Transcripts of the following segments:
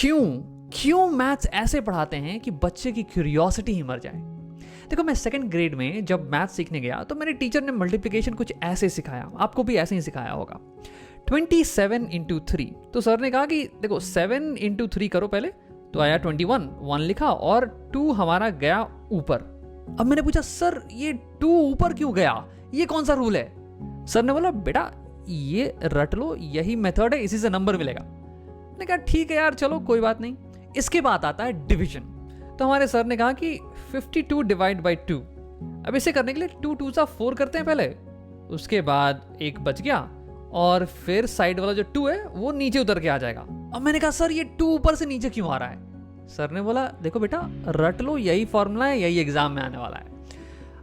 क्यों क्यों मैथ्स ऐसे पढ़ाते हैं कि बच्चे की क्यूरियोसिटी ही मर जाए। देखो, मैं सेकंड ग्रेड में जब मैथ्स सीखने गया तो मेरे टीचर ने मल्टीप्लिकेशन कुछ ऐसे सिखाया, आपको भी ऐसे ही सिखाया होगा। 27 इंटू 3, तो सर ने कहा कि देखो 7 इंटू 3 करो पहले, तो आया 21, 1 लिखा और 2 हमारा गया ऊपर। अब मैंने पूछा सर ये 2 ऊपर क्यों गया, ये कौन सा रूल है? सर ने बोला बेटा ये रट लो, यही मेथड है, इसी से नंबर मिलेगा। मैंने कहा ठीक है यार, चलो कोई बात नहीं। इसके बाद आता है डिवीजन। तो हमारे सर ने कहा कि 52 डिवाइड बाई 2। अब इसे करने के लिए 2 2 सा 4 करते हैं पहले, उसके बाद एक बच गया और फिर साइड वाला जो 2 है वो नीचे उतर के आ जाएगा। अब मैंने कहा सर ये 2 ऊपर से नीचे क्यों आ रहा है? सर ने बोला देखो बेटा रट लो, यही फॉर्मूला है, यही एग्जाम में आने वाला है।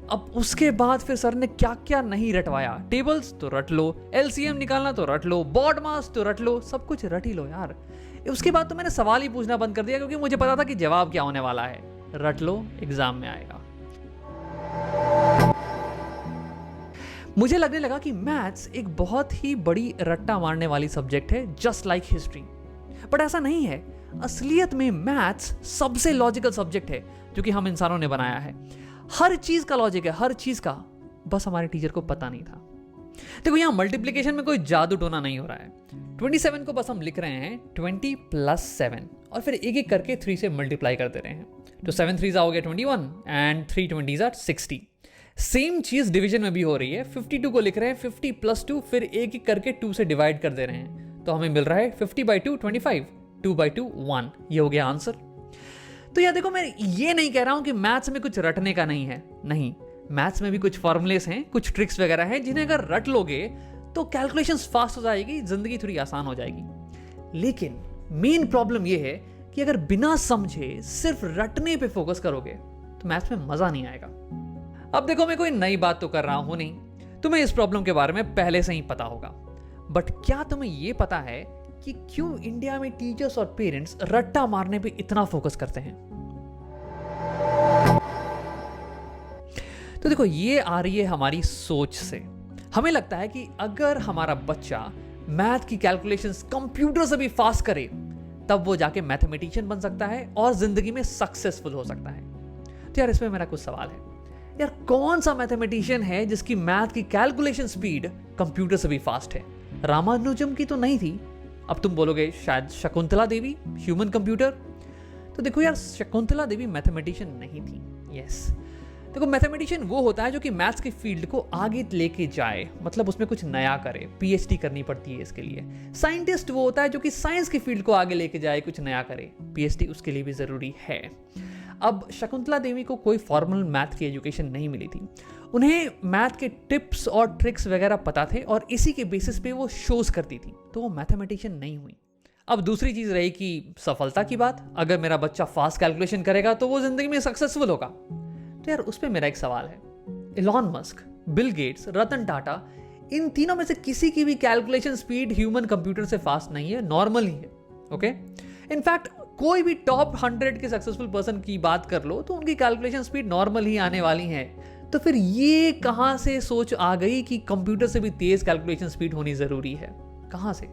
अब उसके बाद फिर सर ने क्या क्या नहीं रटवाया, टेबल्स तो रट लो, एलसीएम निकालना तो रट लो, बॉड मास तो रट लो, सब कुछ रट ही लो यार। उसके बाद तो मैंने सवाल ही पूछना बंद कर दिया, क्योंकि मुझे पता था कि जवाब क्या होने वाला है। रट लो, एग्जाम में आएगा। मुझे लगने लगा कि मैथ्स एक बहुत ही बड़ी रट्टा मारने वाली सब्जेक्ट है, जस्ट लाइक हिस्ट्री। बट ऐसा नहीं है। असलियत में मैथ्स सबसे लॉजिकल सब्जेक्ट है जो कि हम इंसानों ने बनाया है। हर चीज का लॉजिक है, हर चीज का, बस हमारे टीचर को पता नहीं था। देखो यहां मल्टीप्लिकेशन में कोई जादू टोना नहीं हो रहा है। 27 को बस हम लिख रहे हैं 20 + 7 और फिर एक एक करके 3 से मल्टीप्लाई कर दे रहे हैं। तो 7 3 हो गया 21 एंड 3 20 60। सेम चीज डिवीजन में भी हो रही है। 52 को लिख रहे हैं 50 + 2, फिर एक एक करके 2 से डिवाइड कर दे रहे हैं, तो हमें मिल रहा है 50/2 25, 2/2 1। ये हो गया आंसर। तो यार देखो, मैं ये नहीं कह रहा हूं कि मैथ्स में कुछ रटने का नहीं है, नहीं, मैथ्स में भी कुछ फॉर्मूलेस हैं, कुछ ट्रिक्स वगैरह हैं जिन्हें अगर रट लोगे तो कैलकुलेशंस फास्ट हो जाएगी, जिंदगी थोड़ी आसान हो जाएगी। लेकिन मेन प्रॉब्लम यह है कि अगर बिना समझे सिर्फ रटने पे फोकस करोगे तो मैथ्स में मजा नहीं आएगा। अब देखो, मैं कोई नई बात तो कर रहा हूं नहीं, तुम्हें इस प्रॉब्लम के बारे में पहले से ही पता होगा। बट क्या तुम्हें यह पता है कि क्यों इंडिया में टीचर्स और पेरेंट्स रट्टा मारने पे इतना फोकस करते हैं? तो देखो, ये आ रही है हमारी सोच से। हमें लगता है कि अगर हमारा बच्चा मैथ की कैलकुलेशंस कंप्यूटर से भी फास्ट करे तब वो जाके मैथमेटिशियन बन सकता है और जिंदगी में सक्सेसफुल हो सकता है। तो यार इसमें मेरा कुछ सवाल है, यार कौन सा मैथमेटिशियन है जिसकी मैथ की कैलकुलेशन स्पीड कंप्यूटर से भी फास्ट है? रामानुजम की तो नहीं थी। अब तुम बोलोगे शायद शकुंतला देवी, ह्यूमन कंप्यूटर। तो देखो यार, शकुंतला देवी मैथमेटिशियन नहीं थी। यस, देखो मैथमेटिशियन वो होता है जो कि मैथ्स की फील्ड को आगे लेके जाए, मतलब उसमें कुछ नया करे, पीएचडी करनी पड़ती है इसके लिए। साइंटिस्ट वो होता है जो कि साइंस की फील्ड को आगे लेके जाए, कुछ नया करे, पीएचडी उसके लिए भी जरूरी है। अब शकुंतला देवी को कोई फॉर्मल मैथ की एजुकेशन नहीं मिली थी, उन्हें मैथ के टिप्स और ट्रिक्स वगैरह पता थे और इसी के बेसिस पे वो शोज करती थी, तो वो मैथमेटिशियन नहीं हुई। अब दूसरी चीज रही कि सफलता की बात। अगर मेरा बच्चा फास्ट कैलकुलेशन करेगा तो वो जिंदगी में सक्सेसफुल होगा। तो यार उस पे मेरा एक सवाल है, Elon Musk, Bill Gates, Ratan Tata, इन तीनों में से किसी की भी कैलकुलेशन स्पीड ह्यूमन कंप्यूटर से फास्ट नहीं है, नॉर्मल ही है। ओके, इनफैक्ट कोई भी टॉप 100 के सक्सेसफुल पर्सन की बात कर लो तो उनकी कैलकुलेशन स्पीड नॉर्मल ही आने वाली है। तो फिर ये कहां से सोच आ गई कि कंप्यूटर से भी तेज कैलकुलेशन स्पीड होनी जरूरी है? कहां से?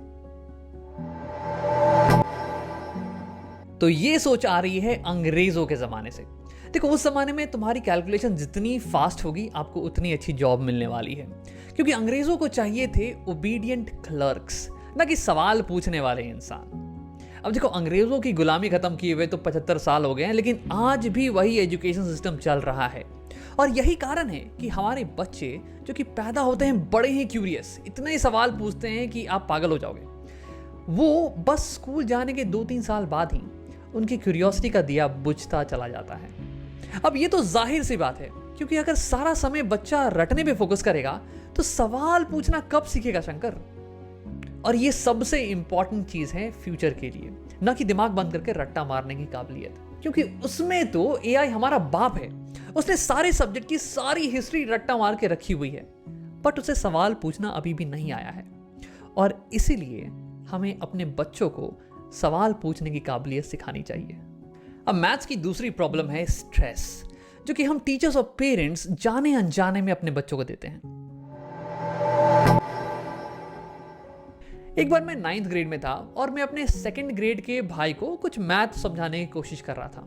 तो ये सोच आ रही है अंग्रेजों के जमाने से। देखो उस जमाने में तुम्हारी कैलकुलेशन जितनी फास्ट होगी आपको उतनी अच्छी जॉब मिलने वाली है, क्योंकि अंग्रेजों को चाहिए थे ओबीडियंट क्लर्क्स, ना कि सवाल पूछने वाले इंसान। अब देखो, अंग्रेजों की गुलामी खत्म किए हुए तो 75 साल हो गए हैं, लेकिन आज भी वही एजुकेशन सिस्टम चल रहा है। और यही कारण है कि हमारे बच्चे जो कि पैदा होते हैं बड़े ही क्यूरियस, इतने ही सवाल पूछते हैं कि आप पागल हो जाओगे। वो बस स्कूल जाने के 2-3 साल बाद ही उनकी क्यूरियोसिटी का दिया बुझता चला जाता है। अब ये तो जाहिर सी बात है, क्योंकि अगर सारा समय बच्चा रटने पे फोकस करेगा तो सवाल पूछना कब सीखेगा शंकर? और ये सबसे इंपॉर्टेंट चीज है फ्यूचर के लिए, ना कि दिमाग बंद करके रट्टा मारने की काबिलियत, क्योंकि उसमें तो एआई हमारा बाप है। उसने सारे सब्जेक्ट की सारी हिस्ट्री रट्टा मार के रखी हुई है, बट उसे सवाल पूछना अभी भी नहीं आया है। और इसीलिए हमें अपने बच्चों को सवाल पूछने की काबिलियत सिखानी चाहिए। अब मैथ्स की दूसरी प्रॉब्लम है स्ट्रेस, जो कि हम टीचर्स और पेरेंट्स जाने अनजाने में अपने बच्चों को देते हैं। एक बार मैं 9th ग्रेड में था और मैं अपने 2nd ग्रेड के भाई को कुछ मैथ समझाने की कोशिश कर रहा था।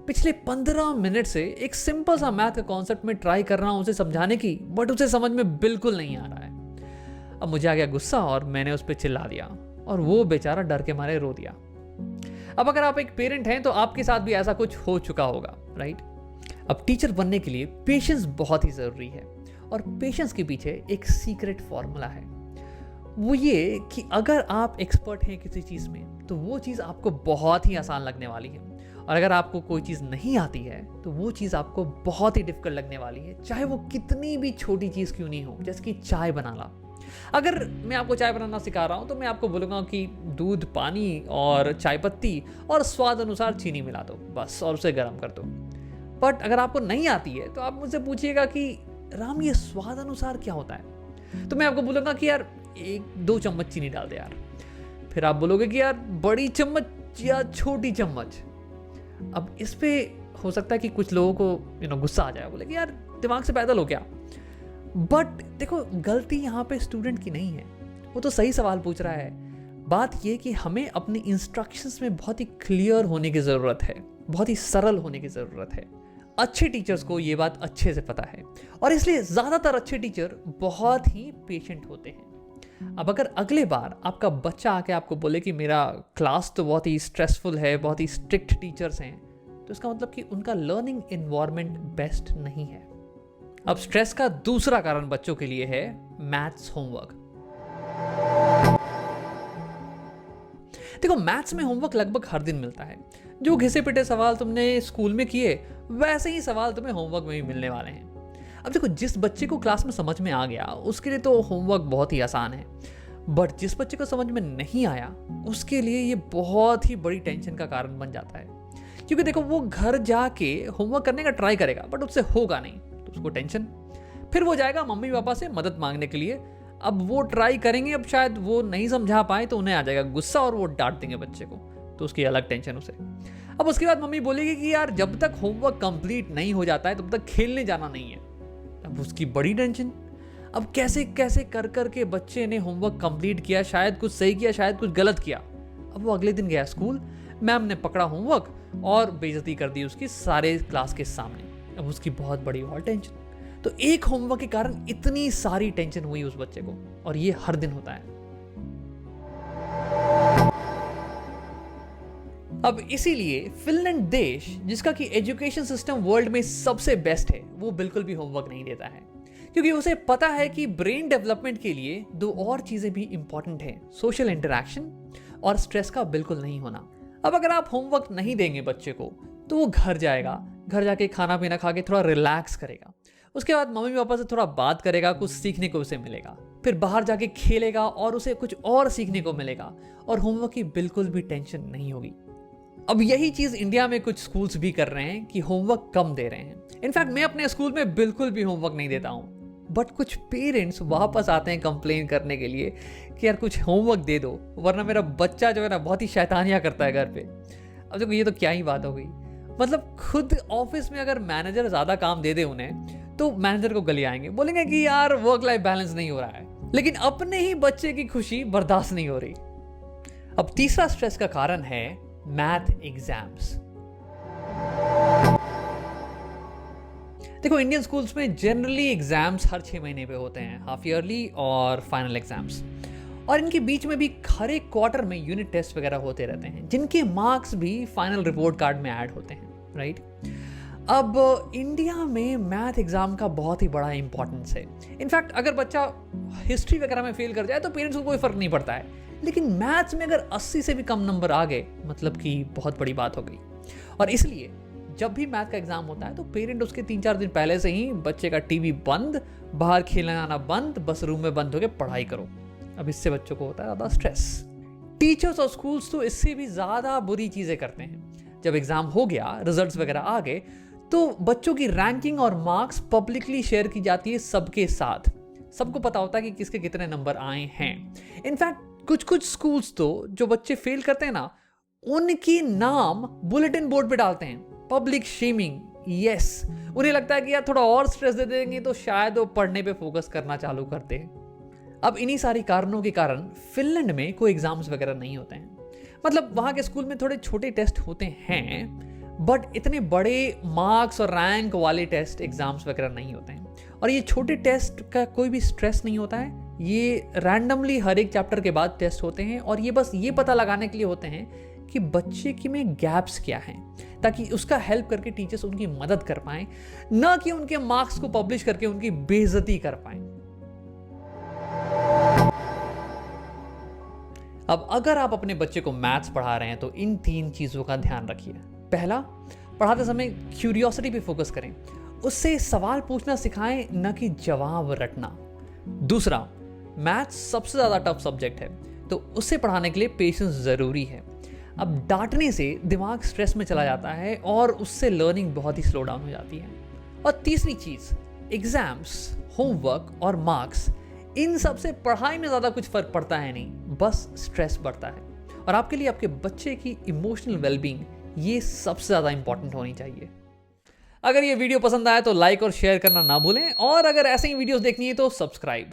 पिछले 15 मिनट से एक सिंपल सा मैथ का कॉन्सेप्ट में ट्राई कर रहा हूं उसे समझाने की, बट उसे समझ में बिल्कुल नहीं आ रहा है। अब मुझे आ गया गुस्सा और मैंने उस पर चिल्ला दिया और वो बेचारा डर के मारे रो दिया। अब अगर आप एक पेरेंट हैं तो आपके साथ भी ऐसा कुछ हो चुका होगा, राइट? अब टीचर बनने के लिए पेशेंस बहुत ही जरूरी है और पेशेंस के पीछे एक सीक्रेट फॉर्मूला है। वो ये कि अगर आप एक्सपर्ट हैं किसी चीज़ में तो वो चीज़ आपको बहुत ही आसान लगने वाली है, और अगर आपको कोई चीज़ नहीं आती है तो वो चीज़ आपको बहुत ही डिफिकल्ट लगने वाली है, चाहे वो कितनी भी छोटी चीज़ क्यों नहीं हो। जैसे कि चाय बनाना। अगर मैं आपको चाय बनाना सिखा रहा हूँ तो मैं आपको बोलूँगा कि दूध, पानी और चाय पत्ती और स्वाद अनुसार चीनी मिला दो बस, और उसे गर्म कर दो। बट अगर आपको नहीं आती है तो आप मुझसे पूछिएगा कि राम ये स्वाद अनुसार क्या होता है, तो मैं आपको बोलूँगा कि यार 1-2 चम्मच चीनी डाल दे यार। फिर आप बोलोगे कि यार बड़ी चम्मच या छोटी चम्मच। अब इस पे हो सकता है कि कुछ लोगों को गुस्सा आ जाए, बोले कि यार दिमाग से पैदल हो क्या। बट देखो, गलती यहाँ पे स्टूडेंट की नहीं है, वो तो सही सवाल पूछ रहा है। बात ये कि हमें अपनी इंस्ट्रक्शंस में बहुत ही क्लियर होने की ज़रूरत है, बहुत ही सरल होने की ज़रूरत है। अच्छे टीचर्स को ये बात अच्छे से पता है और इसलिए ज़्यादातर अच्छे टीचर बहुत ही पेशेंट होते हैं। अब अगर अगले बार आपका बच्चा आके आपको बोले कि मेरा क्लास तो बहुत ही स्ट्रेसफुल है, बहुत ही स्ट्रिक्ट टीचर्स हैं, तो इसका मतलब कि उनका लर्निंग एनवायरनमेंट बेस्ट नहीं है। अब स्ट्रेस का दूसरा कारण बच्चों के लिए है मैथ्स होमवर्क। देखो, मैथ्स में होमवर्क लगभग हर दिन मिलता है। जो घिसे पिटे सवाल तुमने स्कूल में किए वैसे ही सवाल तुम्हें होमवर्क में भी मिलने वाले हैं। अब देखो, जिस बच्चे को क्लास में समझ में आ गया उसके लिए तो होमवर्क बहुत ही आसान है, बट जिस बच्चे को समझ में नहीं आया उसके लिए ये बहुत ही बड़ी टेंशन का कारण बन जाता है। क्योंकि देखो, वो घर जाके होमवर्क करने का ट्राई करेगा बट उससे होगा नहीं, तो उसको टेंशन। फिर वो जाएगा मम्मी पापा से मदद मांगने के लिए। अब वो ट्राई करेंगे, अब शायद वो नहीं समझा पाए तो उन्हें आ जाएगा गुस्सा और वो डांट देंगे बच्चे को, तो उसकी अलग टेंशन उसे। अब उसके बाद मम्मी बोलेगी कि यार जब तक होमवर्क कंप्लीट नहीं हो जाता है तब तक खेलने जाना नहीं है। अब उसकी बड़ी टेंशन। अब कैसे कैसे कर कर के बच्चे ने होमवर्क कंप्लीट किया, शायद कुछ सही किया, शायद कुछ गलत किया। अब वो अगले दिन गया स्कूल, मैम ने पकड़ा होमवर्क और बेइज्जती कर दी उसकी सारे क्लास के सामने। अब उसकी बहुत बड़ी और टेंशन। तो एक होमवर्क के कारण इतनी सारी टेंशन हुई उस बच्चे को, और ये हर दिन होता है। अब इसीलिए फिनलैंड देश, जिसका कि एजुकेशन सिस्टम वर्ल्ड में सबसे बेस्ट है, वो बिल्कुल भी होमवर्क नहीं देता है, क्योंकि उसे पता है कि ब्रेन डेवलपमेंट के लिए 2 और चीजें भी इंपॉर्टेंट हैं, सोशल इंटरैक्शन और स्ट्रेस का बिल्कुल नहीं होना। अब अगर आप होमवर्क नहीं देंगे बच्चे को तो वो घर जाएगा, घर जाके खाना पीना खा के थोड़ा रिलैक्स करेगा, उसके बाद मम्मी पापा से थोड़ा बात करेगा, कुछ सीखने को उसे मिलेगा, फिर बाहर जाके खेलेगा और उसे कुछ और सीखने को मिलेगा, और होमवर्क की बिल्कुल भी टेंशन नहीं होगी। अब यही चीज इंडिया में कुछ स्कूल्स भी कर रहे हैं कि होमवर्क कम दे रहे हैं। इनफैक्ट मैं अपने स्कूल में बिल्कुल भी होमवर्क नहीं देता हूं, बट कुछ पेरेंट्स वापस आते हैं कंप्लेन करने के लिए कि यार कुछ होमवर्क दे दो, वरना मेरा बच्चा जो है ना बहुत ही शैतानियां करता है घर पे। अब देखो, ये तो क्या ही बात हो गई। मतलब खुद ऑफिस में अगर मैनेजर ज्यादा काम दे दे उन्हें तो मैनेजर को गले आएंगे, बोलेंगे कि यार वर्क लाइफ बैलेंस नहीं हो रहा है, लेकिन अपने ही बच्चे की खुशी बर्दाश्त नहीं हो रही। अब तीसरा स्ट्रेस का कारण है मैथ एग्जाम्स। देखो, इंडियन स्कूल्स में जनरली एग्जाम्स हर 6 महीने पे होते हैं, हाफ ईयरली और फाइनल एग्जाम्स, और इनके बीच में भी हर एक क्वार्टर में यूनिट टेस्ट वगैरह होते रहते हैं, जिनके मार्क्स भी फाइनल रिपोर्ट कार्ड में ऐड होते हैं, राइट? अब इंडिया में मैथ एग्जाम का बहुत ही बड़ा इंपॉर्टेंस है। इनफैक्ट अगर बच्चा हिस्ट्री वगैरह में फेल कर जाए तो पेरेंट्स को कोई फर्क नहीं पड़ता है, लेकिन मैथ्स में अगर 80 से भी कम नंबर आ गए मतलब कि बहुत बड़ी बात हो गई। और इसलिए जब भी मैथ का एग्जाम होता है तो पेरेंट उसके 3-4 दिन पहले से ही बच्चे का टीवी बंद, बाहर खेलने आना बंद, बस रूम में बंद होकर पढ़ाई करो। अब इससे बच्चों को होता है ज़्यादा स्ट्रेस। टीचर्स और स्कूल्स तो इससे भी ज़्यादा बुरी चीज़ें करते हैं। जब एग्जाम हो गया, रिजल्ट्स वगैरह आ गए, तो बच्चों की रैंकिंग और मार्क्स पब्लिकली शेयर की जाती है सबके साथ। सबको पता होता है कि किसके कितने नंबर आए हैं। इनफैक्ट कुछ स्कूल्स तो जो बच्चे फेल करते हैं ना, उनकी नाम बुलेटिन बोर्ड पे डालते हैं। Public shaming, yes. उन्हें लगता है कि यार थोड़ा और स्ट्रेस दे देंगे तो शायद वो पढ़ने पे फोकस करना चालू करते हैं। अब इन्हीं सारी कारणों के कारण फिनलैंड में कोई एग्जाम्स वगैरह नहीं होते हैं। मतलब वहाँ के स्कूल में थोड़े छोटे टेस्ट होते हैं, बट इतने बड़े मार्क्स और रैंक वाले टेस्ट एग्जाम्स वगैरह नहीं होते हैं। और ये छोटे टेस्ट का कोई भी स्ट्रेस नहीं होता है, ये रैंडमली हर एक चैप्टर के बाद टेस्ट होते हैं और ये बस ये पता लगाने के लिए होते हैं कि बच्चे की में गैप्स क्या हैं, ताकि उसका हेल्प करके टीचर्स उनकी मदद कर पाएं, ना कि उनके मार्क्स को पब्लिश करके उनकी बेइज्जती कर पाएं। अब अगर आप अपने बच्चे को मैथ्स पढ़ा रहे हैं तो इन 3 चीज़ों का ध्यान रखिए। पहला, पढ़ाते समय क्यूरियोसिटी पे फोकस करें, उससे सवाल पूछना सिखाएं, न कि जवाब रटना। दूसरा, मैथ्स सबसे ज़्यादा टफ सब्जेक्ट है, तो उससे पढ़ाने के लिए पेशेंस ज़रूरी है। अब डांटने से दिमाग स्ट्रेस में चला जाता है और उससे लर्निंग बहुत ही स्लो डाउन हो जाती है। और तीसरी चीज़, एग्जाम्स, होमवर्क और मार्क्स, इन सब से पढ़ाई में ज़्यादा कुछ फ़र्क पड़ता है नहीं, बस स्ट्रेस बढ़ता है। और आपके लिए आपके बच्चे की इमोशनल वेलबींग ये सबसे ज़्यादा इंपॉर्टेंट होनी चाहिए। अगर ये वीडियो पसंद आया तो लाइक और शेयर करना ना भूलें, और अगर ऐसे ही वीडियोस देखनी है तो सब्सक्राइब।